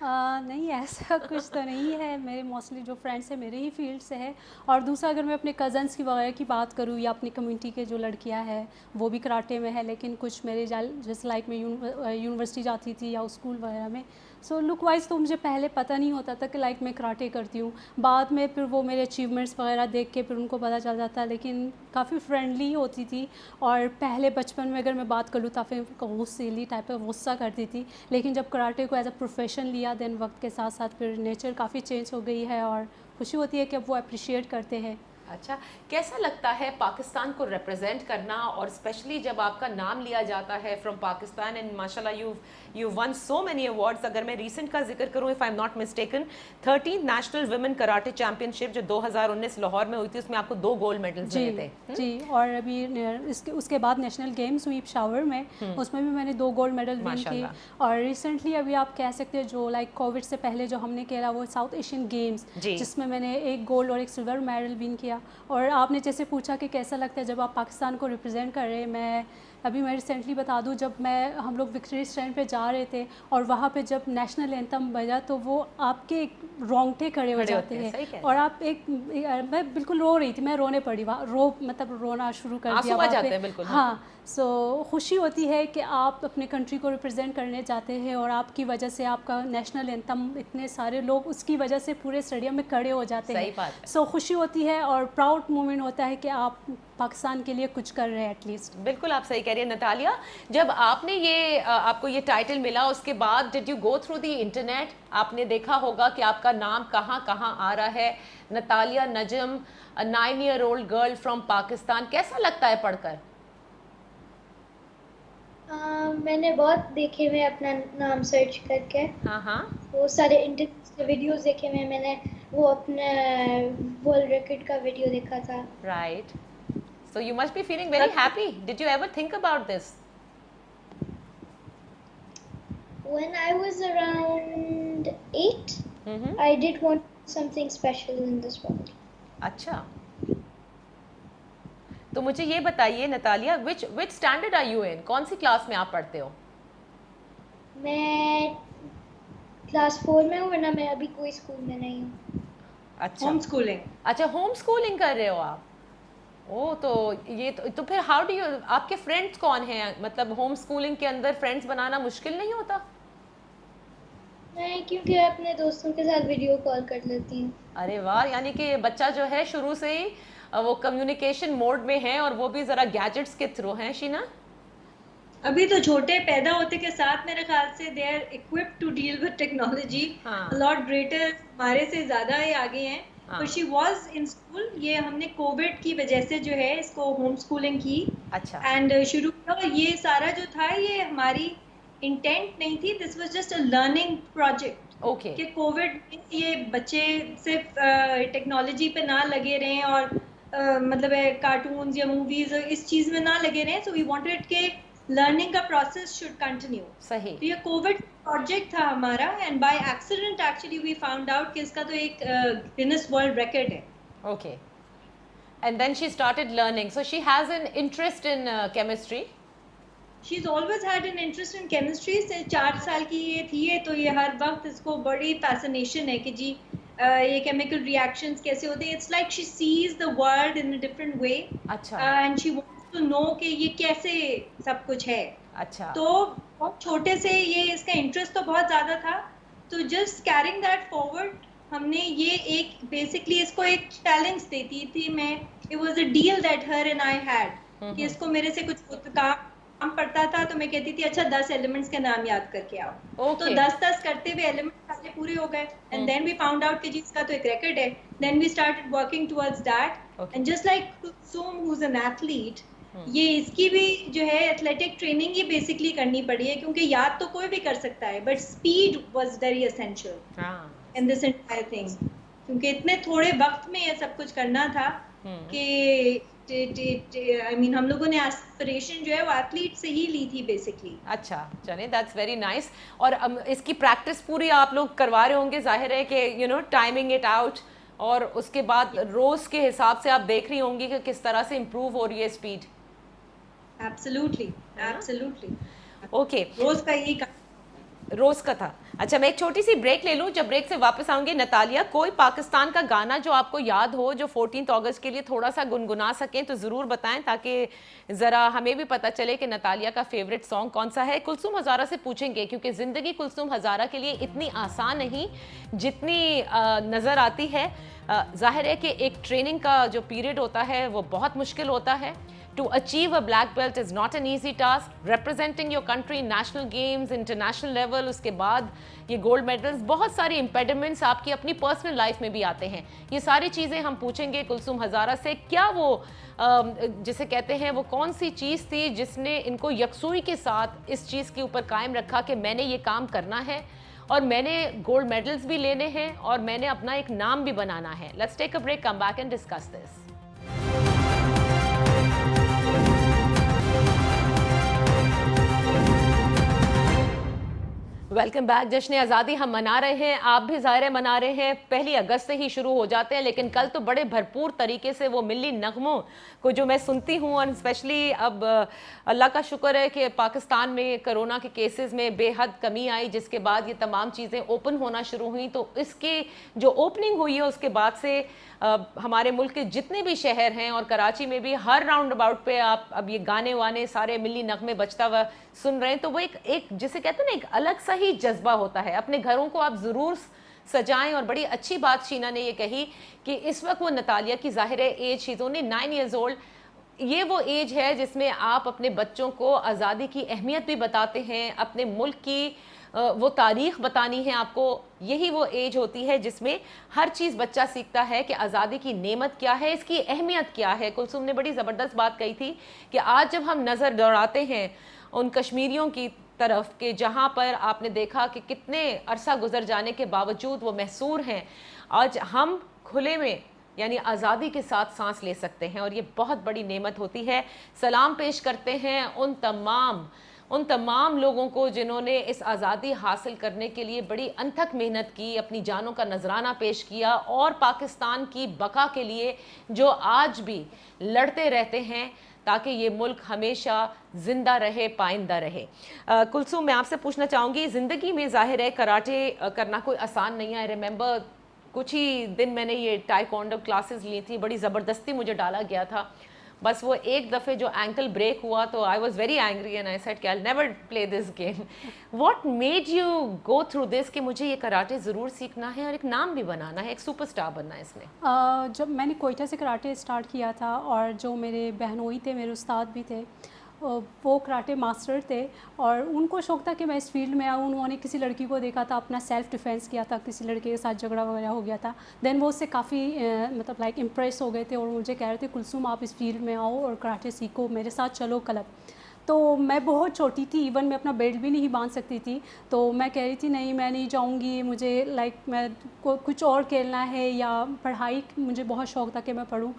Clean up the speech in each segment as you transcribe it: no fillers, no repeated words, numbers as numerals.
نہیں ایسا کچھ تو نہیں ہے. میرے موسٹلی جو فرینڈس ہیں میرے ہی فیلڈ سے ہے. اور دوسرا اگر میں اپنے کزنس کی وغیرہ کی بات کروں یا اپنی کمیونٹی کے جو لڑکیاں ہیں وہ بھی کراٹے میں ہے, لیکن کچھ میرے جیسے لائک میں یونیورسٹی جاتی تھی یا اسکول وغیرہ میں, سو لک وائز تو مجھے پہلے پتہ نہیں ہوتا تھا کہ لائک میں کراٹے کرتی ہوں. بعد میں پھر وہ میرے اچیومنٹس وغیرہ دیکھ کے پھر ان کو پتہ چل جاتا, لیکن کافی فرینڈلی ہوتی تھی. اور پہلے بچپن میں اگر میں بات کر لوں تو پھر غصیلی ٹائپ کا غصہ کرتی تھی, لیکن جب کراٹے کو ایز اے پروفیشن لیا دین وقت کے ساتھ ساتھ پھر نیچر کافی چینج ہو گئی ہے اور خوشی ہوتی ہے کہ اب وہ اپریشیٹ کرتے ہیں. اچھا, کیسا لگتا ہے پاکستان کو ریپرزینٹ کرنا, اور اسپیشلی جب آپ کا نام لیا جاتا ہے فرام پاکستان, اینڈ ماشاء اللہ you won so many awards. اگر میں ریسنٹ کا ذکر کروں, if I am not mistaken, 13th national women karate championship جو 2019 لاہور میں ہوئی تھی, اس میں آپ کو 2 گولڈ میڈلز ملے تھے. جی, اور ابھی اس کے بعد نیشنل گیمز ہوئی پشاور میں, اس میں بھی میں نے 2 گولڈ میڈل ون کی. اور ریسنٹلی ابھی آپ کہہ سکتے ہیں جو لائک کووڈ سے پہلے جو ہم نے کھیلا وہ ساؤتھ ایشین گیمز, جس میں میں نے 1 گولڈ اور 1 سلور میڈل ون کیا. اور آپ نے جیسے پوچھا کہ کیسا لگتا ہے جب آپ پاکستان کو ریپرزینٹ کر رہے ہیں, میں ریسنٹلی بتا دوں, جب ہم لوگ وکٹری اسٹینڈ پہ جا رہے تھے اور وہاں پہ جب نیشنل اینتھم بجا تو وہ آپ کے رونگٹے کھڑے ہو جاتے ہیں, اور آپ میں بالکل رو رہی تھی, میں رونے پڑی, مطلب رونا شروع کر دیا وہاں پہ. ہاں, سو خوشی ہوتی ہے کہ آپ اپنے کنٹری کو ریپرزینٹ کرنے جاتے ہیں اور آپ کی وجہ سے آپ کا نیشنل اینتھم اتنے سارے لوگ اس کی وجہ سے پورے اسٹیڈیم میں کھڑے ہو جاتے ہیں. سو خوشی ہوتی ہے اور پراؤڈ مومنٹ ہوتا ہے کہ آپ پاکستان کے لیے کچھ کر رہے ہیں ایٹ لیسٹ. بالکل آپ صحیح کہہ رہی ہیں نتالیہ. جب آپ کو یہ ٹائٹل ملا, اس کے بعد did you go through the internet, آپ نے دیکھا ہوگا کہ آپ کا نام کہاں کہاں آ رہا ہے, Natalia Najm, 9-year-old girl from Pakistan. کیسا لگتا ہے پڑھ کر؟ میں نے بہت دیکھے ہوئے اپنا نام سرچ کر کے, وہ سارے انٹرنیٹ کے ویڈیوز دیکھے ہوئے, میں نے وہ اپنے ورلڈ ریکارڈ کا ویڈیو دیکھا تھا. Right, so you must be feeling very happy. Did you ever think about this? When I was around 8, I did want something special in this world. اچھا, تو مجھے یہ بتائیے Natalia, which standard are you in? کون سی class میں آپ پڑھتے ہو؟ میں کلاس 4 میں ہوں, ورنہ میں ابھی کوئی اسکول میں نہیں ہوں. اچھا, ہوم اسکولنگ. اچھا, ہوم اسکولنگ کر رہے ہو آپ. او, تو یہ تو پھر ہاؤ ڈو یو, آپ کے فرینڈس کون ہیں؟ مطلب ہوم اسکولنگ کے اندر فرینڈس بنانا مشکل نہیں ہوتا؟ نہیں, کیونکہ اپنے دوستوں کے ساتھ ویڈیو کال کر لیتی ہوں. ارے واہ, یعنی کہ بچہ جو ہے شروع سے ہی وہ کمیونیکیشن موڈ میں ہے, اور وہ بھی ذرا گیجٹس کے تھرو ہیں. شینا ابھی تو چھوٹے پیدا ہوتے کے ساتھ میرے خیال سے they are equipped to deal with technology a lot greater, ہمارے سے زیادہ ہی آگے ہیں. But she was in school. یہ ہم نے کووڈ کی وجہ سے جو ہے اس کو ہوم اسکولنگ کی. اچھا, اینڈ شروع کیا, یہ سارا جو تھا یہ ہماری انٹینٹ نہیں تھی, this was just a learning project. Okay, کہ کووڈ میں یہ بچے صرف ٹیکنالوجی پہ نہ لگے رہیں اور مطلب کارٹونز یا موویز اس چیز میں نہ لگے رہیں, سو وی وانٹڈ کہ لرننگ کا پروسیس شوڈ کنٹینیو. صحیح. تو یہ کووڈ پروجیکٹ تھا ہمارا, and by accident actually we found out کہ اس کا تو ایک گینس ورلڈ ریکارڈ ہے. Okay, and then she started learning. So she has an interest in chemistry. She's always had an interest in chemistry. سے 4 سال کی یہ تھی ہے, تو یہ ہر وقت اس کو بڑی فیسنیشن ہے کہ جی یہ کیمیکل ریئیکشنز کیسے ہوتے ہیں. It's like she sees the world in a different way, and she wants to know کہ یہ کیسے سب کچھ ہے. اچھا, تو بہت چھوٹے سے یہ اس کا انٹرسٹ تو بہت زیادہ تھا, تو جسٹ کیرنگ دیٹ فارورڈ ہم نے یہ ایک بیسکلی اس کو ایک چیلنج دیتی تھی میں. It was a deal that her and I had کہ اس کو میرے سے کچھ کام پڑتا تھا, تو میں کہتی تھی اچھا 10 ایلیمنٹس کے نام یاد کر کے آؤ. تو 10 کرتے ہوئے ایلیمنٹس سارے پورے ہو گئے, and then we found out کہ جی اس کا تو ایک ریکارڈ ہے. Then we started working towards that, and just like Kulsoom who is an athlete, یہ اس کی بھی جو ہے ایتھلیٹک ٹریننگ یہ بیسکلی کرنی پڑی ہے, کیونکہ یاد تو کوئی بھی کر سکتا ہے, but speed was very essential in this entire thing, کیونکہ اتنے تھوڑے وقت میں یہ سب کچھ کرنا تھا کہ I mean ہم لوگوں نے ایسپریشن جو ہے وہ ایتھلیٹ سے ہی لی تھی بیسکلی. اچھا, چلیں دیٹس ویری نائس. اور اس کی پریکٹس پوری آپ لوگ کروا رہے ہوں گے, ظاہر ہے کہ you know timing it out, اور اس کے بعد روز کے حساب سے آپ دیکھ رہی ہوں گی کہ کس طرح سے امپروو ہو رہی ہے اسپیڈ. Absolutely absolutely. اوکے, روز کا یہی کام. روز کا تھا. اچھا میں ایک چھوٹی سی بریک لے لوں, جب بریک سے واپس آؤں گی نتالیہ کوئی پاکستان کا گانا جو آپ کو یاد ہو جو 14 اگست کے لیے تھوڑا سا گنگنا سکیں تو ضرور بتائیں تاکہ ذرا ہمیں بھی پتہ چلے کہ نتالیہ کا فیوریٹ سانگ کون سا ہے. کلثوم ہزارہ سے پوچھیں گے کیونکہ زندگی کلثوم ہزارہ کے لیے اتنی آسان نہیں جتنی نظر آتی ہے. ظاہر ہے کہ ایک ٹریننگ کا جو پیریڈ ہوتا ہے وہ بہت مشکل ہوتا ہے. To achieve a black belt is not an easy task. Representing your country in national games, international level, اس کے بعد یہ گولڈ میڈلز, بہت ساری امپیڈمنٹس آپ کی اپنی پرسنل لائف میں بھی آتے ہیں. یہ ساری چیزیں ہم پوچھیں گے کلثوم ہزارہ سے. کیا وہ جسے کہتے ہیں وہ کون سی چیز تھی جس نے ان کو یکسوئی کے ساتھ اس چیز کے اوپر قائم رکھا کہ میں نے یہ کام کرنا ہے اور میں نے گولڈ میڈلز بھی لینے ہیں اور میں نے اپنا ایک نام بھی بنانا ہے. Let's take a break, come back and discuss this. Welcome back. جشن آزادی ہم منا رہے ہیں, آپ بھی ظاہر منا رہے ہیں. 1 اگست سے ہی شروع ہو جاتے ہیں لیکن کل تو بڑے بھرپور طریقے سے وہ ملی نغموں کو جو میں سنتی ہوں, اور اسپیشلی اب اللہ کا شکر ہے کہ پاکستان میں کرونا کے کیسز میں بے حد کمی آئی جس کے بعد یہ تمام چیزیں اوپن ہونا شروع ہوئیں. تو اس کے جو اوپننگ ہوئی ہے اس کے بعد سے ہمارے ملک کے جتنے بھی شہر ہیں اور کراچی میں بھی ہر راؤنڈ اباؤٹ پہ آپ اب یہ گانے وانے سارے ملی نغمے بجتا ہوا سن رہے ہیں. تو وہ ایک جسے کہتے ہیں نا ایک الگ سا ہی جذبہ ہوتا ہے. اپنے گھروں کو آپ ضرور سجائیں. اور بڑی اچھی بات شینا نے یہ کہی کہ اس وقت وہ نتالیہ کی ظاہر age, she's only 9 years old, یہ وہ ایج ہے جس میں آپ اپنے بچوں کو آزادی کی اہمیت بھی بتاتے ہیں, اپنے ملک کی وہ تاریخ بتانی ہے آپ کو. یہی وہ ایج ہوتی ہے جس میں ہر چیز بچہ سیکھتا ہے کہ آزادی کی نعمت کیا ہے, اس کی اہمیت کیا ہے. کلثوم نے بڑی زبردست بات کہی تھی کہ آج جب ہم نظر دوڑاتے ہیں ان کشمیریوں کی طرف کہ جہاں پر آپ نے دیکھا کہ کتنے عرصہ گزر جانے کے باوجود وہ محصور ہیں, آج ہم کھلے میں یعنی آزادی کے ساتھ سانس لے سکتے ہیں اور یہ بہت بڑی نعمت ہوتی ہے. سلام پیش کرتے ہیں ان تمام لوگوں کو جنہوں نے اس آزادی حاصل کرنے کے لیے بڑی انتھک محنت کی, اپنی جانوں کا نذرانہ پیش کیا اور پاکستان کی بقا کے لیے جو آج بھی لڑتے رہتے ہیں تاکہ یہ ملک ہمیشہ زندہ رہے, پائندہ رہے. کلثوم میں آپ سے پوچھنا چاہوں گی, زندگی میں ظاہر ہے کراٹے کرنا کوئی آسان نہیں ہے. ریممبر کچھ ہی دن میں نے یہ ٹائیکوانڈو کلاسز لی تھی, بڑی زبردستی مجھے ڈالا گیا تھا. بس وہ ایک دفعے جو اینکل بریک ہوا تو I was very angry and I said کہ I never play this game. What made you go through this کہ مجھے یہ کراٹے ضرور سیکھنا ہے اور ایک نام بھی بنانا ہے, ایک سپر اسٹار بننا ہے اس میں؟ جب میں نے کوئٹہ سے کراٹے اسٹارٹ کیا تھا اور جو میرے بہنوئی تھے, میرے استاد بھی تھے, وہ کراٹے ماسٹر تھے اور ان کو شوق تھا کہ میں اس فیلڈ میں آؤں. انہوں نے کسی لڑکی کو دیکھا تھا, اپنا سیلف ڈیفینس کیا تھا, کسی لڑکے کے ساتھ جھگڑا وغیرہ ہو گیا تھا. دین وہ اس سے کافی مطلب لائک امپریس ہو گئے تھے اور مجھے کہہ رہے تھے کلثوم آپ اس فیلڈ میں آؤ اور کراٹے سیکھو, میرے ساتھ چلو کلب. تو میں بہت چھوٹی تھی, ایون میں اپنا بیلٹ بھی نہیں باندھ سکتی تھی. تو میں کہہ رہی تھی نہیں میں نہیں جاؤں گی, مجھے لائک میں کچھ اور کھیلنا ہے یا پڑھائی مجھے بہت شوق تھا کہ میں پڑھوں.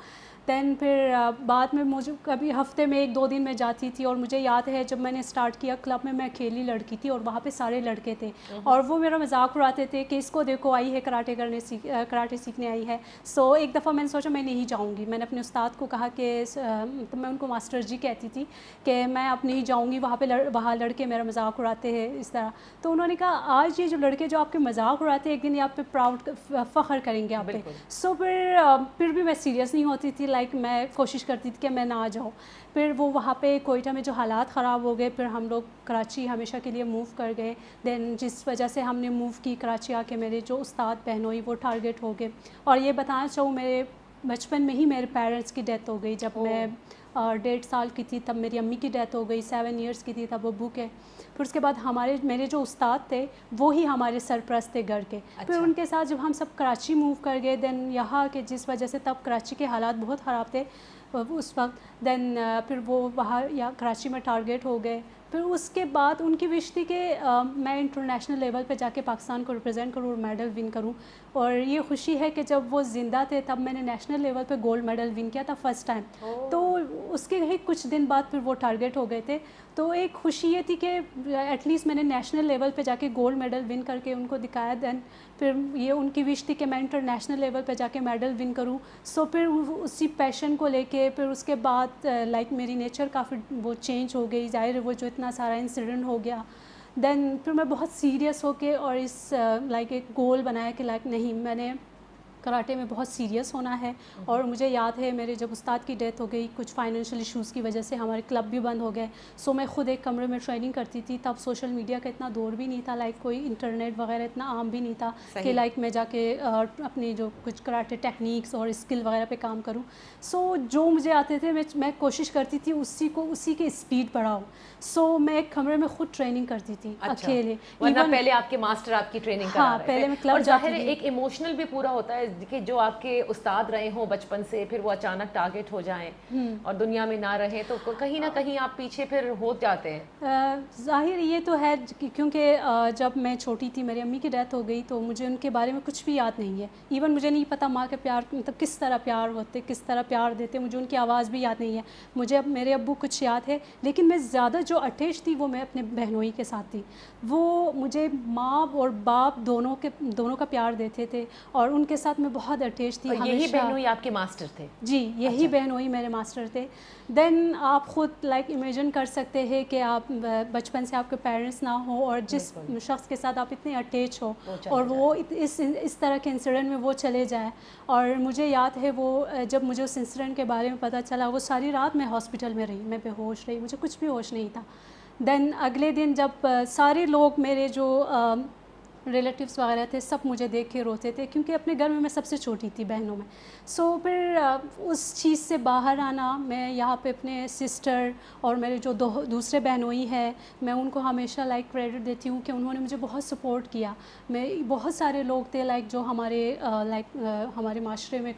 دین پھر بعد میں مجھے کبھی ہفتے میں 1-2 دن میں جاتی تھی. اور مجھے یاد ہے جب میں نے اسٹارٹ کیا کلب میں اکیلی لڑکی تھی اور وہاں پہ سارے لڑکے تھے اور وہ میرا مذاق اڑاتے تھے کہ اس کو دیکھو آئی ہے کراٹے سیکھنے آئی ہے. سو ایک دفعہ میں نے سوچا میں نہیں جاؤں گی. میں نے اپنے استاد کو کہا کہ میں ان کو ماسٹر جی کہتی تھی کہ میں اب نہیں جاؤں گی, وہاں پہ وہاں لڑکے میرا مذاق اڑاتے ہیں اس طرح. تو انہوں نے کہا آج یہ جو لڑکے جو آپ کے مذاق اڑاتے ہیں ایک دن یہ آپ پہ پراؤڈ فخر کریں گے آپ پہ. سو پھر بھی میں سیریس نہیں ہوتی تھی, لائک میں کوشش کرتی تھی کہ میں نہ آ جاؤں. پھر وہ وہاں پہ کوئٹہ میں جو حالات خراب ہو گئے, پھر ہم لوگ کراچی ہمیشہ کے لیے موو کر گئے. دین جس وجہ سے ہم نے موو کی کراچی آ کے میرے جو استاد بہنوئی وہ ٹارگیٹ ہو گئے. اور یہ بتانا چاہوں میرے بچپن میں ہی میرے پیرنٹس کی ڈیتھ ہو گئی. جب میں 1.5 سال کی تھی تب میری امی کی ڈیتھ ہو گئی, 7 ایئرس کی تھی تب ابو کے. پھر اس کے بعد میرے جو استاد تھے وہی ہمارے سرپرست تھے گھر کے. پھر ان کے ساتھ جب ہم سب کراچی موو کر گئے دین یہاں کے جس وجہ سے تب کراچی کے حالات بہت خراب تھے اس وقت. دین پھر وہ وہاں یا کراچی میں ٹارگیٹ ہو گئے. پھر اس کے بعد ان کی وش تھی کہ میں انٹرنیشنل لیول پہ جا کے پاکستان کو ریپرزینٹ کروں اور میڈل ون کروں. اور یہ خوشی ہے کہ جب وہ زندہ تھے تب میں نے نیشنل لیول پہ گولڈ میڈل ون کیا تھا فرسٹ ٹائم. تو اس کے ہی کچھ دن بعد پھر وہ ٹارگیٹ ہو گئے تھے. تو ایک خوشی یہ تھی کہ ایٹ لیسٹ میں نے نیشنل لیول پہ جا کے گولڈ میڈل ون کر کے ان کو دکھایا. دین پھر یہ ان کی وش تھی کہ میں انٹرنیشنل لیول پہ جا کے میڈل ون کروں. سو پھر اسی پیشن کو لے کے پھر اس کے بعد لائک میری نیچر کافی وہ چینج ہو گئی. ظاہر ہے وہ جو اتنا سارا انسیڈنٹ ہو گیا دین پھر میں بہت سیریس ہو کے اور اس لائک ایک گول بنایا کہ لائک نہیں میں نے کراٹے میں بہت سیریس ہونا ہے. اور مجھے یاد ہے میرے جب استاد کی ڈیتھ ہو گئی کچھ فائنینشیل ایشوز کی وجہ سے ہمارے کلب بھی بند ہو گئے. سو میں خود ایک کمرے میں ٹریننگ کرتی تھی. تب سوشل میڈیا کا اتنا دور بھی نہیں تھا, لائک کوئی انٹرنیٹ وغیرہ اتنا عام بھی نہیں تھا کہ لائک میں جا کے اپنی جو کچھ کراٹے ٹیکنیکس اور اسکل وغیرہ پہ کام کروں. سو جو مجھے آتے تھے میں کوشش کرتی تھی اسی کی اسپیڈ بڑھاؤں. سو میں ایک کمرے میں خود ٹریننگ کرتی تھی اکیلے. پہلے آپ کے ماسٹر آپ کی ٹریننگ کرا رہے تھے. پہلے میں کلب. اور ظاہر ہے ایک ایموشنل بھی پورا ہوتا ہے کہ جو آپ کے استاد رہے ہوں بچپن سے, پھر وہ اچانک ٹارگیٹ ہو جائیں اور دنیا میں نہ رہیں, تو کہیں نہ کہیں آپ پیچھے پھر ہو جاتے ہیں. ظاہر یہ تو ہے کیونکہ جب میں چھوٹی تھی میری امی کی ڈیتھ ہو گئی تو مجھے ان کے بارے میں کچھ بھی یاد نہیں ہے. ایون مجھے نہیں پتا ماں کے پیار مطلب کس طرح پیار ہوتے, کس طرح پیار دیتے, مجھے ان کی آواز بھی یاد نہیں ہے. مجھے اب میرے ابو کچھ یاد ہے, لیکن میں زیادہ جو اٹیچ تھی وہ میں اپنے بہنوئی کے ساتھ تھی. وہ مجھے ماں اور باپ دونوں کا پیار دیتے تھے اور ان کے ساتھ میں بہت اٹیچ تھی. یہی بہنوئی آپ کے ماسٹر تھے؟ جی یہی بہنوئی میرے ماسٹر تھے. دین آپ خود لائک امیجن کر سکتے ہیں کہ آپ بچپن سے آپ کے پیرنٹس نہ ہو اور جس شخص کے ساتھ آپ اتنے اٹیچ ہو اور وہ اس طرح کے انسیڈنٹ میں وہ چلے جائے. اور مجھے یاد ہے وہ جب مجھے اس انسیڈنٹ کے بارے میں پتہ چلا وہ ساری رات میں ہاسپٹل میں رہی, میں بے ہوش رہی, مجھے کچھ بھی ہوش نہیں تھا. دین اگلے دن جب سارے لوگ میرے جو ریلیٹیوس وغیرہ تھے سب مجھے دیکھ کے روتے تھے کیونکہ اپنے گھر میں سب سے چھوٹی تھی بہنوں میں. سو پھر اس چیز سے باہر آنا, میں یہاں پہ اپنے سسٹر اور میرے جو دوسرے بہنوئی ہیں میں ان کو ہمیشہ لائک کریڈٹ دیتی ہوں کہ انہوں نے مجھے بہت سپورٹ کیا. میں بہت سارے لوگ تھے لائک جو ہمارے معاشرے میں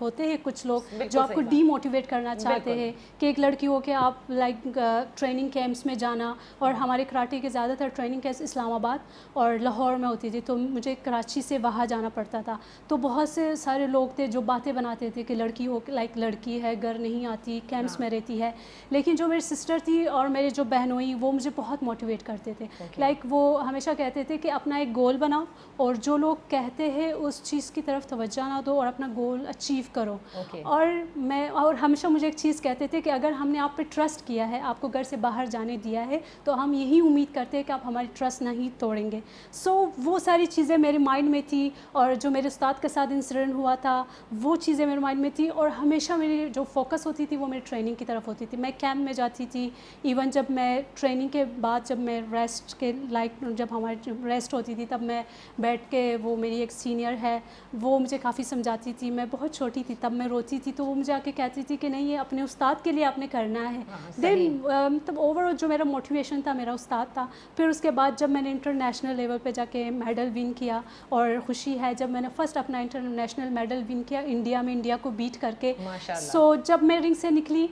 ہوتے ہیں کچھ لوگ جو آپ کو ڈی موٹیویٹ کرنا چاہتے ہیں کہ ایک لڑکی ہو کے آپ لائک ٹریننگ کیمپس میں جانا. اور ہمارے کراٹے کے زیادہ تر ٹریننگ کیمپس اسلام آباد اور لاہور میں ہوتی تھی, تو مجھے کراچی سے وہاں جانا پڑتا تھا. تو بہت سے سارے لوگ تھے جو باتیں بناتے تھے کہ لڑکی ہو لائک لڑکی ہے, گھر نہیں آتی, کیمپس میں رہتی ہے. لیکن جو میری سسٹر تھی اور میرے جو بہنوئی وہ مجھے بہت موٹیویٹ کرتے تھے. لائک وہ ہمیشہ کہتے تھے کہ اپنا ایک گول بناؤ اور جو لوگ کہتے ہیں اس چیز کی طرف توجہ نہ دو اور اپنا گول اچیو کرو. اور ہمیشہ مجھے ایک چیز کہتے تھے کہ اگر ہم نے آپ پہ ٹرسٹ کیا ہے, آپ کو گھر سے باہر جانے دیا ہے, تو ہم یہی امید کرتے ہیں کہ آپ ہماری ٹرسٹ نہیں توڑیں گے. سو وہ ساری چیزیں میرے مائنڈ میں تھی اور جو میرے استاد کے ساتھ انسیڈنٹ ہوا تھا وہ چیزیں میرے مائنڈ میں تھی. اور ہمیشہ میری جو فوکس ہوتی تھی وہ میری ٹریننگ کی طرف ہوتی تھی. میں کیمپ میں جاتی تھی, ایون جب میں ٹریننگ کے بعد جب میں ریسٹ کے لائک جب ہماری ریسٹ ہوتی تھی تب میں بیٹھ کے وہ میری ایک سینئر ہے وہ مجھے کافی سمجھاتی تھی. میں بہت چھوٹی تھی تب میں روتی تھی تو وہ مجھے آ کے کہتی تھی کہ نہیں یہ اپنے استاد کے لیے آپ نے کرنا ہے. دین مطلب اوور آل جو میرا موٹیویشن تھا میرا استاد تھا. پھر اس کے بعد جب میں نے انٹرنیشنل لیول پہ جا کے میڈل ون کیا, اور خوشی ہے جب میں نے فرسٹ اپنا انٹرنیشنل میڈل ون کیا انڈیا میں, انڈیا کو بیٹ کر کے. سو جب میں رنگ سے نکلی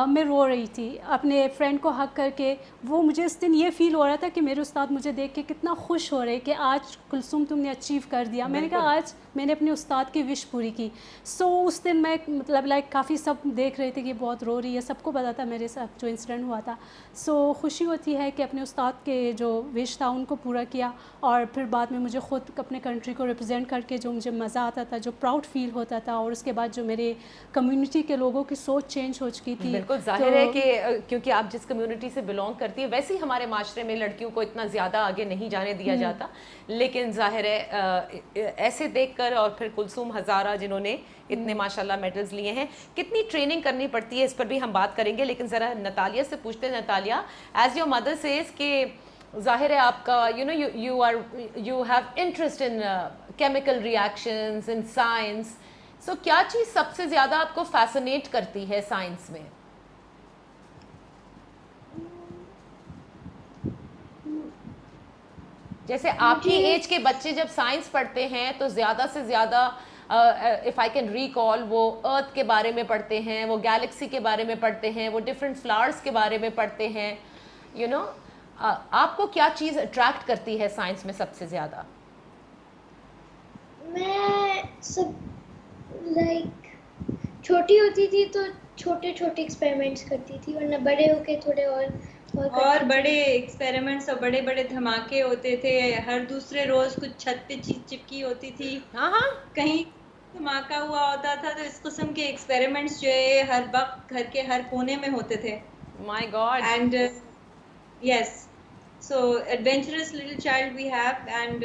میں رو رہی تھی اپنے فرینڈ کو ہگ کر کے. وہ مجھے اس دن یہ فیل ہو رہا تھا کہ میرے استاد مجھے دیکھ کے کتنا خوش ہو رہے کہ آج کلثوم تم نے اچیو کر دیا. میں نے کہا آج میں نے اپنے استاد کی وش پوری کی. سو اس دن میں مطلب لائک کافی سب دیکھ رہے تھے کہ بہت رو رہی ہے, سب کو پتا تھا میرے ساتھ جو انسیڈنٹ ہوا تھا. سو خوشی ہوتی ہے کہ اپنے استاد کے جو وش تھا ان کو پورا کیا. اور پھر بعد میں مجھے خود اپنے کنٹری کو ریپرزینٹ کر کے جو مجھے مزہ آتا تھا, جو پراؤڈ فیل ہوتا تھا, اور اس کے بعد جو میرے کمیونٹی کے لوگوں کی سوچ چینج ہو چکی تھی. بالکل ظاہر ہے کہ کیونکہ آپ جس کمیونٹی سے بلانگ کرتی ہیں ویسے ہی ہمارے معاشرے میں لڑکیوں کو اتنا زیادہ آگے نہیں جانے دیا جاتا, لیکن ظاہر ہے ایسے دیکھ کر. اور پھر کلثوم ہزارہ جنہوں نے اتنے ماشاءاللہ میڈلز لیے ہیں, کتنی ٹریننگ کرنی پڑتی ہے اس پر بھی ہم بات کریں گے. لیکن ذرا نتالیہ سے پوچھتے ہیں, Natalia as your mother says کہ ظاہر ہے آپ کا you have interest in chemical reactions in science. So کیا چیز سب سے زیادہ آپ کو فیسنیٹ کرتی ہے سائنس میں؟ جیسے آپ کی ایج کے بچے جب سائنس پڑھتے ہیں تو زیادہ سے زیادہ if I can recall وہ ارتھ کے بارے میں پڑھتے ہیں, وہ گیلیکسی کے بارے میں پڑھتے ہیں, وہ ڈفرینٹ فلاورس کے بارے میں پڑھتے ہیں. آپ کو کیا چیز اٹریکٹ کرتی ہے سائنس میں سب سے زیادہ؟ میں لائک چھوٹی ہوتی تھی تو چھوٹے چھوٹے ایکسپیریمنٹس کرتی تھی, ورنہ بڑے ہو کے تھوڑے اور بڑے ایکسپیریمنٹس اور بڑے بڑے دھماکے ہوتے تھے. ہر دوسرے روز کچھ چھت پہ چیز چپکی ہوتی تھی, کہیں دھماکہ ہوا ہوتا تھا. تو اس قسم کے ایکسپیریمنٹس جو ہے ہر وقت گھر کے ہر کونے میں ہوتے تھے. My God. And yes, So adventurous little child we have and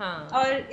اور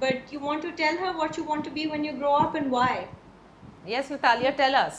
But you want to tell her what you want to be when you grow up and why? Yes, Natalia, tell us.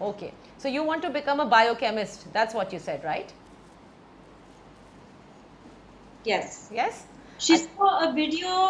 okay. So you want to become a biochemist, that's what you said, right? Yes. Yes? She saw a video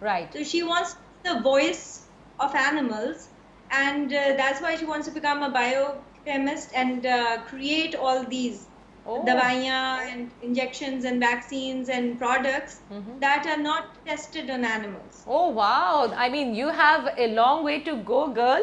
Right. So she wants the voice of animals, and that's why she wants to become a biochemist and create all these dawaiyan and injections and vaccines and products that are not tested on animals. Oh wow, I mean you have a long way to go girl,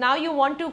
now you want to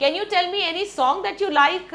Can you tell me any song that you like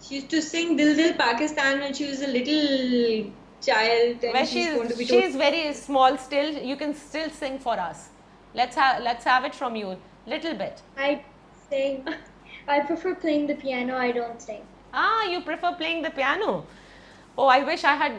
She used to sing Dil Dil Pakistan when she was a little child, and Well, she's very small still. You can still sing for us. Let's have it from you, little bit. I sing. I prefer playing the piano. I don't sing. Ah, you prefer playing the piano. Oh, I wish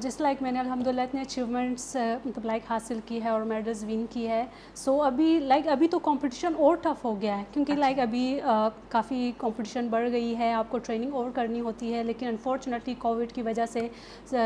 جس like میں نے الحمدللہ اتنے achievements مطلب like حاصل کی ہے اور میڈلز ون کی ہے. سو ابھی تو کمپٹیشن اور ٹف ہو گیا ہے کیونکہ لائک ابھی کافی کمپٹیشن بڑھ گئی ہے, آپ کو ٹریننگ اور کرنی ہوتی ہے. لیکن انفارچونیٹلی کووڈ کی وجہ سے,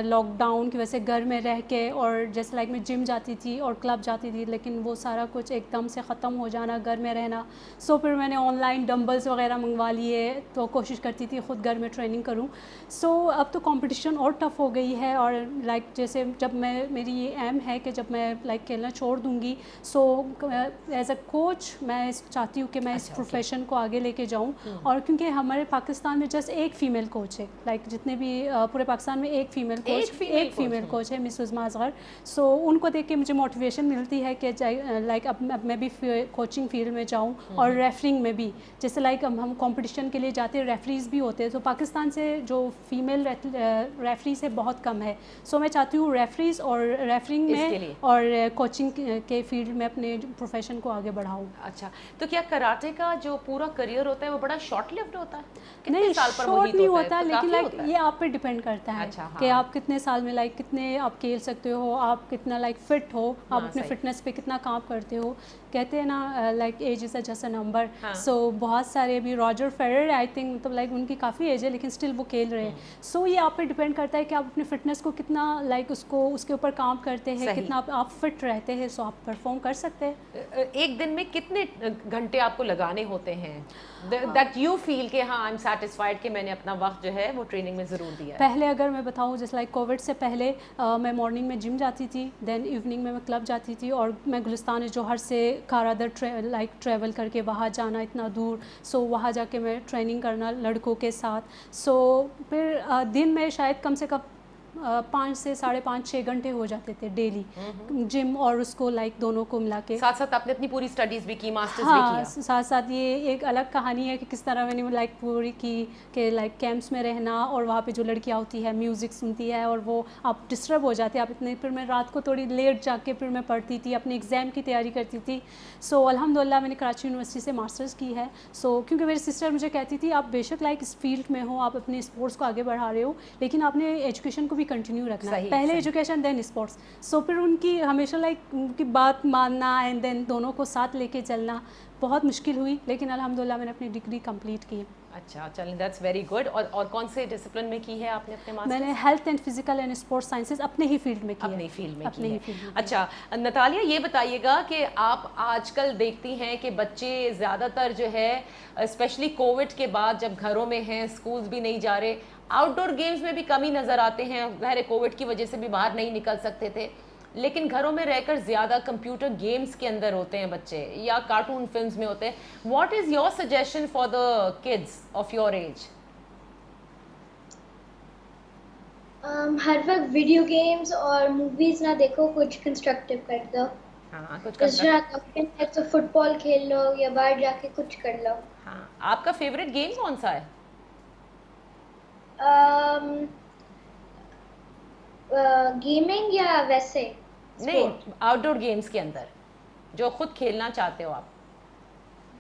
لاک ڈاؤن کی وجہ سے گھر میں رہ کے, اور جیسے لائک میں جم جاتی تھی اور کلب جاتی تھی, لیکن وہ سارا کچھ ایک دم سے ختم ہو جانا, گھر میں رہنا. سو پھر میں نے آن لائن ڈمبلز وغیرہ منگوا لیے, تو کوشش کرتی تھی خود گھر میں ٹریننگ کروں. سو اب تو کمپٹیشن اور ٹف ہو گئی ہے, اور لائک جیسے جب میری یہ ایم ہے کہ جب میں لائک کھیلنا چھوڑ دوں گی, سو ایز اے کوچ میں چاہتی ہوں کہ میں اس پروفیشن کو آگے لے کے جاؤں. اور کیونکہ ہمارے پاکستان میں جسٹ ایک فیمیل کوچ ہے, لائک جتنے بھی پورے پاکستان میں ایک فیمیل کوچ ہے, مس عظمیٰ اصغر. سو ان کو دیکھ کے مجھے موٹیویشن ملتی ہے کہ لائک اب میں بھی کوچنگ فیلڈ میں جاؤں, اور ریفرنگ میں بھی. جیسے لائک ہم کمپٹیشن کے لیے جاتے ہیں, ریفریز بھی ہوتے ہیں, تو پاکستان سے جو فیمیل ریفریز ہے بہت کم ہے. سو میں چاہتی ہوں ریفریز اور ریفرنگ میں اور کوچنگ کے فیلڈ میں اپنے پروفیشن کو آگے بڑھاؤں. اچھا, تو کیا کراٹے کا جو پورا کریئر ہوتا ہے وہ بڑا شارٹ لیوڈ ہوتا ہے؟ نہیں, شارٹ نہیں ہوتا, لیکن لائک یہ آپ پہ ڈپینڈ کرتا ہے کہ آپ کتنے سال میں لائک کتنے آپ کھیل سکتے ہو, آپ کتنا لائک فٹ ہو, آپ اپنے فٹنس پہ کتنا کام کرتے ہو. کہتے ہیں نا like age is just a number. So بہت سارے ابھی راجر فیڈرر آئی تھنک مطلب لائک ان کی کافی ایج ہے لیکن اسٹل وہ کھیل رہے ہیں. سو یہ آپ پہ ڈپینڈ کرتا ہے کہ آپ اپنے فٹنس کو کتنا لائک اس کے اوپر کام کرتے ہیں, کتنا آپ فٹ رہتے ہیں, سو آپ پرفارم کر سکتے ہیں. ایک دن میں کتنے گھنٹے آپ کو لگانے ہوتے ہیں دیٹ یو فیل کہ ہاں آئی ایم سیٹسفائڈ کہ میں نے اپنا وقت جو ہے وہ ٹریننگ میں ضرور دیا ہے؟ پہلے اگر میں بتاؤں جیسے لائک کووڈ سے پہلے میں مارننگ میں جم جاتی تھی, دین ایوننگ میں کلب جاتی تھی, اور میں گلستان جوہر سے کھارا در لائک ٹریول کر کے وہاں جانا اتنا دور. سو وہاں جا کے میں ٹریننگ کرنا لڑکوں کے ساتھ. سو پھر دن میں شاید کم سے کم 5 سے 5.5 6 گھنٹے ہو جاتے تھے ڈیلی, جم اور اس کو لائک دونوں کو ملا کے. ساتھ ساتھ آپ نے اپنی پوری اسٹڈیز بھی کی, ماسٹرز بھی کیا؟ ساتھ ساتھ یہ ایک الگ کہانی ہے کہ کس طرح میں نے لائک پوری کی کہ لائک کیمپس میں رہنا, اور وہاں پہ جو لڑکیاں ہوتی ہے میوزک سنتی ہے, اور وہ آپ ڈسٹرب ہو جاتے ہیں آپ اتنے. پھر میں رات کو تھوڑی لیٹ جا کے پھر میں پڑھتی تھی, اپنے ایگزام کی تیاری کرتی تھی. سو الحمدللہ میں نے کراچی یونیورسٹی سے ماسٹرز کی ہے. سو کیونکہ میری سسٹر مجھے کہتی تھی آپ بے شک لائک اس فیلڈ میں ہو, آپ اپنے اسپورٹس کو آگے بڑھا رہے ہو, لیکن آپ نے ایجوکیشن کو بھی کنٹینیو رکھنا ہے, پہلے ایجوکیشن دین اسپورٹس. سو پھر ان کی ہمیشہ لائک ان کی بات ماننا اینڈ دین دونوں کو ساتھ لے کے چلنا بہت مشکل ہوئی, لیکن الحمدللہ میں نے اپنی ڈگری کمپلیٹ کی. اچھا چلیں, دیٹس ویری گڈ. اور کون سے ڈسپلن میں کی ہے آپ نے اپنے ماسٹر؟ میں نے health and physical and sports sciences اپنے ہی فیلڈ میں کی ہے. اپنے فیلڈ میں کی ہے. اچھا نتالیہ, یہ بتائیے گا کہ آپ آج کل دیکھتی ہیں کہ بچے زیادہ تر جو ہے اسپیشلی کووڈ کے بعد جب گھروں میں ہیں, اسکولز بھی نہیں جا رہے, آؤٹ ڈور گیمز میں بھی کمی نظر آتے ہیں. ظاہر کووڈ کی وجہ سے بھی باہر نہیں نکل سکتے تھے, لیکن گھروں میں رہ کر زیادہ کمپیوٹر گیمز کے اندر ہوتے ہیں بچے, یا کارٹون فلمز میں ہوتے ہیں. What is your suggestion for the kids of your age? ہر وقت ویڈیو گیمز اور موویز نہ دیکھو, کچھ کنسٹرکٹیو کر دو. ہاں کچھ تو فٹ بال کھیل لو یا باہر جا کے کچھ کر لو. ہاں, آپ کا فیوریٹ گیم کون سا ہے؟ گیمنگ یا ویسے نہیں, آؤٹ ڈور گیمز کے اندر جو خود کھیلنا چاہتے ہو آپ.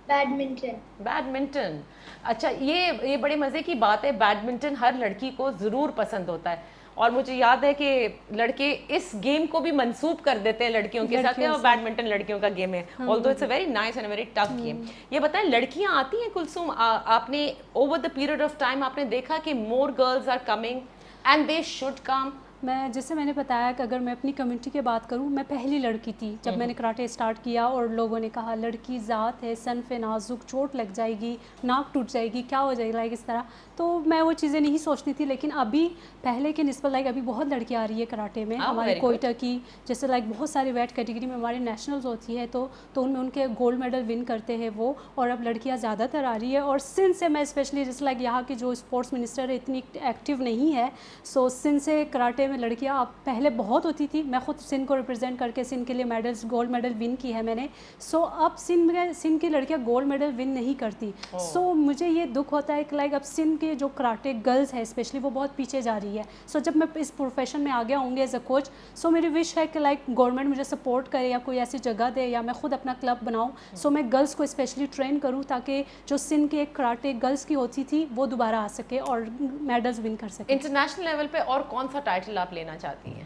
بیڈمنٹن. اچھا, یہ بڑے مزے کی بات ہے, بیڈمنٹن ہر لڑکی کو ضرور پسند ہوتا ہے, اور مجھے یاد ہے کہ لڑکے اس گیم کو بھی منسوب کر دیتے ہیں لڑکیوں کے ساتھ, بیڈمنٹن لڑکیوں کا گیم ہے, although it's a very nice and a very tough game. یہ بتائیں, لڑکیاں آتی ہیں کلثوم, آپ نے over the period of time آپ نے دیکھا کہ more girls are coming and they should come? میں جیسے میں نے بتایا کہ اگر میں اپنی کمیونٹی کی بات کروں, میں پہلی لڑکی تھی جب میں نے کراٹے اسٹارٹ کیا, اور لوگوں نے کہا لڑکی ذات ہے, صنف نازک, چوٹ لگ جائے گی, ناک ٹوٹ جائے گی, کیا ہو جائے گا لائک اس طرح. تو میں وہ چیزیں نہیں سوچتی تھی, لیکن ابھی پہلے کے نسبت لائک ابھی بہت لڑکیاں آ رہی ہے کراٹے میں. ہمارے کوئٹہ کی جیسے لائک بہت سارے ویٹ کیٹیگری میں ہمارے نیشنلز ہوتی ہے, تو ان میں ان کے گولڈ میڈل ون کرتے ہیں وہ, اور اب لڑکیاں زیادہ تر آ رہی ہے. اور سندھ سے میں اسپیشلی جیسے لائک یہاں کی جو اسپورٹس منسٹر ہے اتنی ایکٹیو نہیں ہے, سو سندھ سے کراٹے میں لڑکیاں اب پہلے بہت ہوتی تھی. میں خود سندھ کو ریپرزینٹ کر کے سندھ کے لیے میڈلز, گولڈ میڈل ون کی ہے میں نے. سو اب سندھ کی لڑکیاں گولڈ میڈل ون نہیں کرتی. سو مجھے یہ دکھ ہوتا ہے کہ لائک اب سندھ کے جو کراٹے گرلز ہے اسپیشلی وہ بہت پیچھے جا رہی ہے. سو جب میں اس پروفیشن میں آگے آؤں گی ایز اے کوچ, سو میری وش ہے کہ لائک گورنمنٹ مجھے سپورٹ کرے یا کوئی ایسی جگہ دے, یا میں خود اپنا کلب بناؤں. سو میں گرلس کو اسپیشلی ٹرین کروں تاکہ جو سندھ کے ایک کراٹے گرلس کی ہوتی تھی وہ دوبارہ آ سکے اور میڈلز ون کر سکے. انٹرنیشنل لیول پہ اور کون سا ٹائٹل آپ لینا چاہتی ہیں؟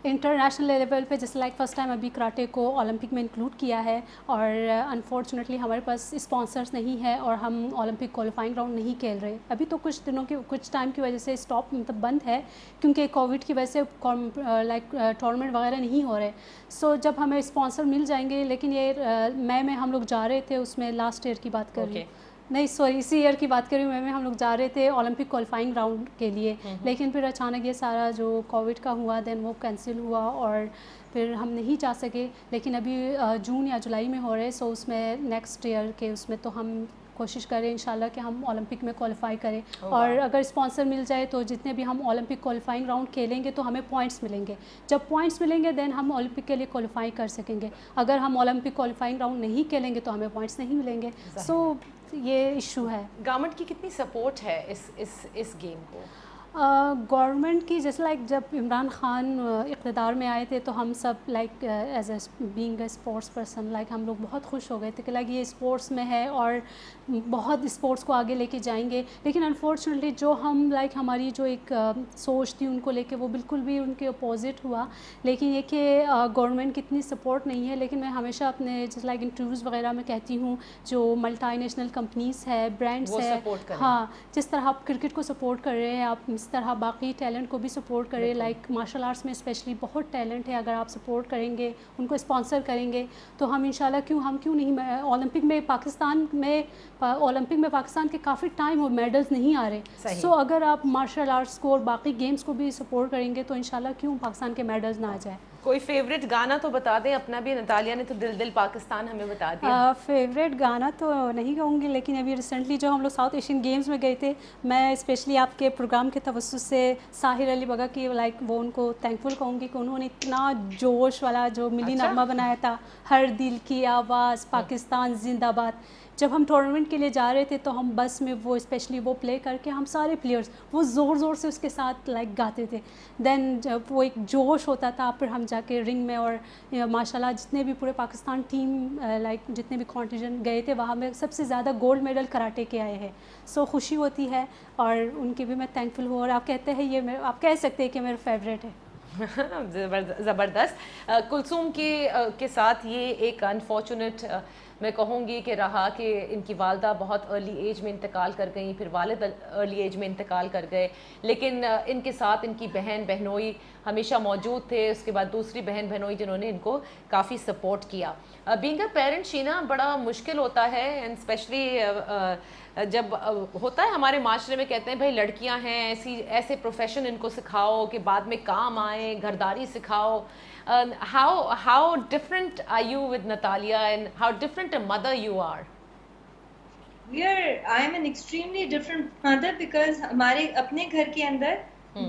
انٹرنیشنل لیول پہ جیسے لائک فرسٹ ٹائم ابھی کراٹے کو اولمپک میں انکلوڈ کیا ہے اور انفارچونیٹلی ہمارے پاس اسپانسرس نہیں ہے اور ہم اولمپک کوالیفائنگ راؤنڈ نہیں کھیل رہے ابھی تو کچھ ٹائم کی وجہ سے اسٹاپ مطلب بند ہے کیونکہ کووڈ کی وجہ سے لائک ٹورنامنٹ وغیرہ نہیں ہو رہے. سو جب ہمیں اسپانسر مل جائیں گے, لیکن یہ مئی میں ہم لوگ جا رہے تھے, اس میں لاسٹ ایئر کی بات کر رہی ہوں, نہیں سوری اسی ایئر کی بات کری میں ہم لوگ جا رہے تھے اولمپک کوالیفائنگ راؤنڈ کے لیے, لیکن پھر اچانک یہ سارا جو کووڈ کا ہوا دین وہ کینسل ہوا اور پھر ہم نہیں جا سکے. لیکن ابھی جون یا جولائی میں ہو رہے, سو اس میں نیکسٹ ایئر کے اس میں تو ہم کوشش کریں انشاءاللہ کہ ہم اولمپک میں کوالیفائی کریں. اور اگر اسپانسر مل جائے تو جتنے بھی ہم اولمپک کوالیفائنگ راؤنڈ کھیلیں گے تو ہمیں پوائنٹس ملیں گے, جب پوائنٹس ملیں گے دین ہم اولمپک کے لیے کوالیفائی کر سکیں گے. اگر ہم اولمپک کوالیفائنگ راؤنڈ نہیں کھیلیں گے تو ہمیں پوائنٹس نہیں ملیں گے. سو یہ ایشو ہے. گورنمنٹ کی کتنی سپورٹ ہے اس گیم کو؟ گورنمنٹ کی جیسے لائک جب عمران خان اقتدار میں آئے تھے تو ہم سب like as a being a sports person like ہم لوگ بہت خوش ہو گئے تھے کہ لائک یہ اسپورٹس میں ہے اور بہت اسپورٹس کو آگے لے کے جائیں گے. لیکن انفارچونیٹلی جو ہم لائک ہماری جو ایک سوچ تھی ان کو لے کے وہ بالکل بھی ان کے اپوزٹ ہوا. لیکن یہ کہ گورنمنٹ کی اتنی سپورٹ نہیں ہے. لیکن میں ہمیشہ اپنے جیسے لائک انٹرویوز وغیرہ میں کہتی ہوں جو ملٹی نیشنل کمپنیز ہے, برانڈس ہے, ہاں جس طرح آپ کرکٹ کو سپورٹ کر رہے ہیں آپ اس طرح باقی ٹیلنٹ کو بھی سپورٹ کریں. لائک مارشل آرٹس میں اسپیشلی بہت ٹیلنٹ ہے, اگر آپ سپورٹ کریں گے ان کو اسپانسر کریں گے تو ہم انشاءاللہ ہم کیوں نہیں. اولمپک میں پاکستان کے کافی ٹائم ہو میڈلز نہیں آ رہے. سو اگر آپ مارشل آرٹس کو اور باقی گیمز کو بھی سپورٹ کریں گے تو انشاءاللہ کیوں پاکستان کے میڈلز نہ آ جائے. کوئی فیوریٹ گانا تو بتا دیں اپنا بھی, نتالیہ نے تو دل دل پاکستان ہمیں بتا دیا. فیوریٹ گانا تو نہیں کہوں گی, لیکن ابھی ریسنٹلی جو ہم لوگ ساؤتھ ایشین گیمز میں گئے تھے میں اسپیشلی آپ کے پروگرام کے توسط سے ساحر علی بگا کی لائک وہ ان کو تھینکفل کہوں گی کہ انہوں نے اتنا جوش والا جو ملی نغمہ بنایا تھا, ہر دل کی آواز پاکستان زندہ باد. جب ہم ٹورنامنٹ کے لیے جا رہے تھے تو ہم بس میں وہ اسپیشلی وہ پلے کر کے ہم سارے پلیئرس وہ زور زور سے اس کے ساتھ لائک گاتے تھے. دین جب وہ ایک جوش ہوتا تھا پھر ہم جا کے رنگ میں, اور ماشاء اللہ جتنے بھی پورے پاکستان ٹیم لائک جتنے بھی کانٹینجنٹ گئے تھے وہاں میں سب سے زیادہ گولڈ میڈل کراٹے کے آئے ہیں. سو خوشی ہوتی ہے اور ان کی بھی میں تھینکفل ہوں. اور آپ کہتے ہیں یہ آپ کہہ سکتے ہیں کہ میرا فیوریٹ ہے. زبردست. کلثوم کے ساتھ یہ ایک انفارچونیٹ میں کہوں گی کہ رہا کہ ان کی والدہ بہت ارلی ایج میں انتقال کر گئیں, پھر والد ارلی ایج میں انتقال کر گئے, لیکن ان کے ساتھ ان کی بہن بہنوئی ہمیشہ موجود تھے. اس کے بعد دوسری بہن بہنوئی جنہوں نے ان کو کافی سپورٹ کیا. بینگ اے پیرنٹ شینا بڑا مشکل ہوتا ہے, اینڈ اسپیشلی جب ہوتا ہے ہمارے معاشرے میں کہتے ہیں بھائی لڑکیاں ہیں ایسے پروفیشن ان کو سکھاؤ کہ بعد میں کام آئیں, گھرداری سکھاؤ. How different are you with Natalia and how different a mother you are? I am an extremely different mother because ہمارے اپنے گھر کے اندر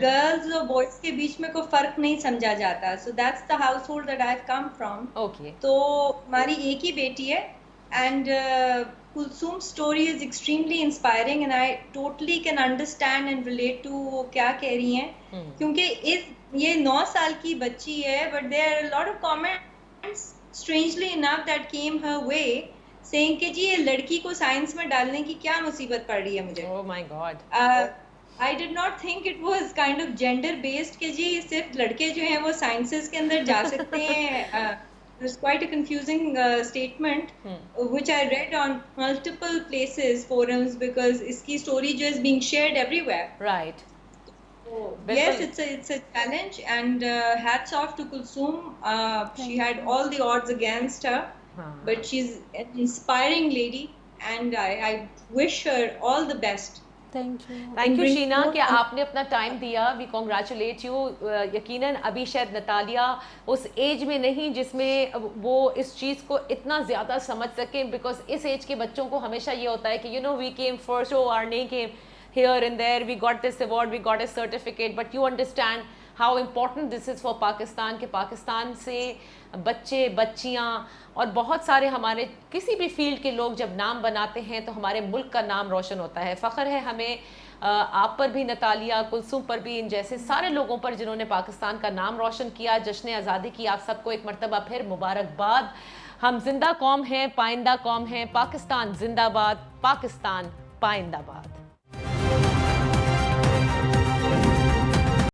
گرلز اور بوائز کے بیچ میں کوئی فرق نہیں سمجھا جاتا. So that's the household that I've come from. Okay. تو ہماری ایک ہی بیٹی ہے and Kulsoom's story is extremely inspiring and I totally can understand and relate to وہ کیا کہہ رہی ہیں کیونکہ یہ 9 سال کی بچی ہے but there are a lot of comments strangely enough that came her way saying کہ جی یہ لڑکی کو سائنس میں ڈالنے کی کیا مصیبت پڑ رہی ہے مجھے. Oh my God. I did not think it was kind of gender based کہ جی صرف لڑکے جو ہیں وہ سائنسز کے اندر جا سکتے ہیں. It's quite a confusing statement which I read on multiple places, forums, because اس کی story جو is being shared everywhere. Right. Yes, it's a challenge and hats off to Kulsoom. She had all the odds against her, but she's an inspiring lady and I wish her all the best. Thank you Sheena کہ آپ نے اپنا time دیا. We congratulate you. یقیناً ابھی شاید Natalia اس age میں نہیں جس میں وہ اس چیز کو اتنا زیادہ سمجھ سکیں, بیکاز اس ایج کے بچوں کو ہمیشہ یہ ہوتا ہے کہ you know we came first, or نہیں came here and there, we got this award, we got a certificate, but you understand how important this is for Pakistan کہ پاکستان سے بچے بچیاں اور بہت سارے ہمارے کسی بھی فیلڈ کے لوگ جب نام بناتے ہیں تو ہمارے ملک کا نام روشن ہوتا ہے. فخر ہے ہمیں آپ پر بھی, نتالیہ, کلثوم پر بھی, ان جیسے سارے لوگوں پر جنہوں نے پاکستان کا نام روشن کیا, جشن آزادی کی. آپ سب کو ایک مرتبہ پھر مبارکباد. ہم زندہ قوم ہیں, پائندہ قوم ہیں. پاکستان زندہ باد, پاکستان پائندہ باد.